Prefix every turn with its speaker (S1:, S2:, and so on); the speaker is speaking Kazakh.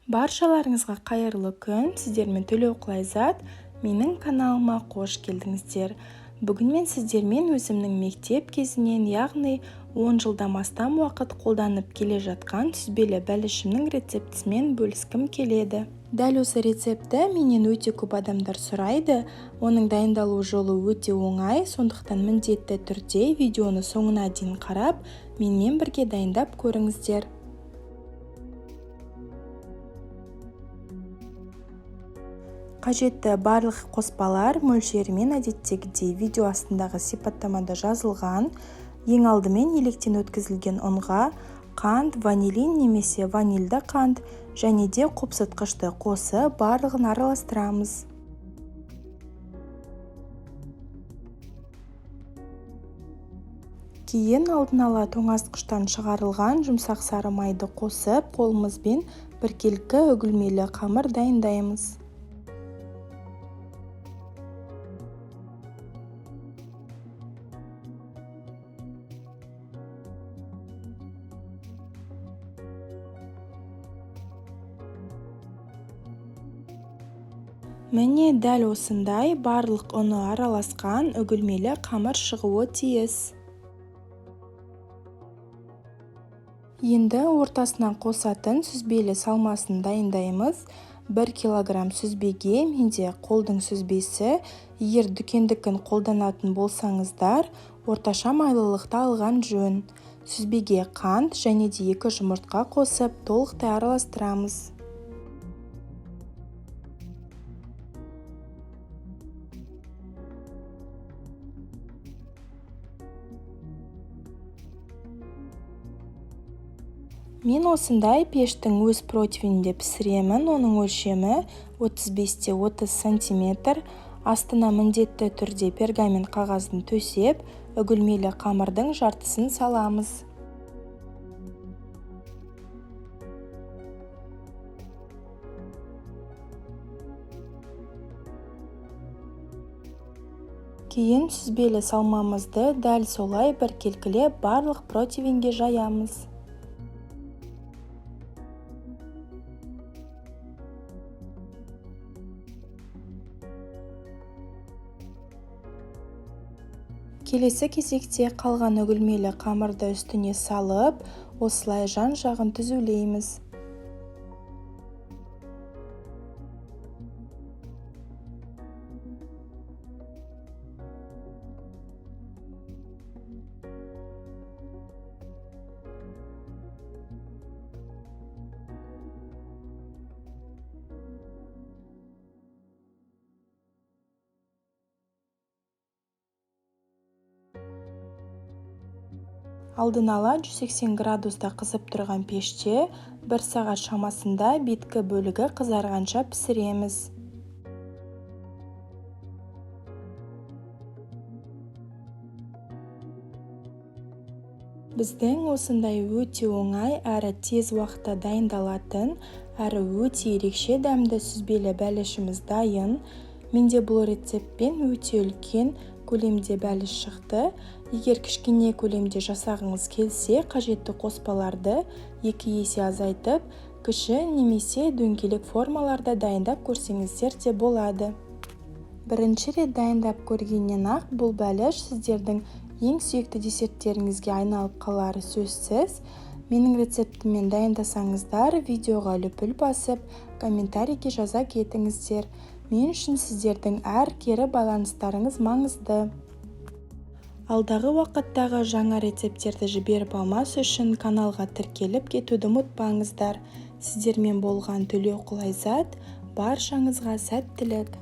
S1: Баршаларыңызға қайырлы күн, сіздермен Төлеуқұлайзат, менің каналыма қош келдіңіздер. Бүгін мен сіздермен өзімнің мектеп кезінен, яғни 10 жылдан астам уақыт қолданып келе жатқан сүзбелі бәлішімнің рецептісімен бөліскім келеді. Дәл осы рецепті менен өте көп адамдар сұрайды. Оның дайындалу жолы өте оңай, сондықтан міндетті түрде видеоны соңына дейін қарап, менімен бірге дайындап көріңіздер. Қажетті барлық қоспалар мөлшерімен әдеттегідей видео астындағы сипаттамада жазылған. Ең алдымен електен өткізілген ұнға қант, ванилин немесе ванильді қант және де қопсытқышты қосып барлығын араластырамыз. Кейін алдын ала тоңазытқыштан шығарылған жұмсақ сары майды қосып, қолымызбен біркелкі үгілмелі қамыр дайындаймыз. Міне дәл осындай барлық ұны араласқан үгілмелі қамыр шығуы тиіс. Енді ортасынан қосатын сүзбелі салмасын дайындаймыз. 1 килограмм сүзбеге менде қолдың сүзбесі, егер дүкендікін қолданатын болсаңыздар, орташа майлылықты алған жөн. Сүзбеге қант және де 2 жұмыртқа қосып, толықтай араластырамыз. Мен осындай пештің өз противенінде пісіремін. Оның өлшемі 35-30 см. Астына міндетті түрде пергамент қағазын төсеп, үгілмелі қамырдың жартысын саламыз. Кейін сүзбелі салмамызды дәл солай біркелкілеп барлық противенге жаямыз. Келесі кезекте қалған үгілмелі қамырды үстіне салып, осылай жан-жағын түзулейміз. Алдын ала 180 градуста қызып тұрған пеште 1 сағат шамасында беткі бөлігі қызарғанша пісіреміз. Біздің осындай өте оңай әрі тез уақытта дайындалатын, әрі өте ерекше дәмді сүзбелі бәлішіміз дайын. Менде бұл рецептпен өте үлкен көлемде бәліш шықты. Егер кішкене көлемде жасағыңыз келсе, қажетті қоспаларды 2 есе азайтып, кіші немесе дөңгелек формаларда дайындап көрсеңіздер де болады. Бірінші рет дайындап көргеннен ақ бұл бәліш сіздердің ең сүйікті десерттеріңізге айналып қалары сөзсіз. Менің рецептіммен дайындасаңыздар, видеоға лүпіл басып, комментарийге жаза кетіңіздер. Мен үшін сіздердің әр кері байланыстарыңыз маңызды. Алдағы уақыттағы жаңа рецепттерді жіберіп алмас үшін каналға тіркеліп кетуді ұмытпаңыздар. Сіздермен болған Төлеуқұлайзат, баршаңызға сәттілік.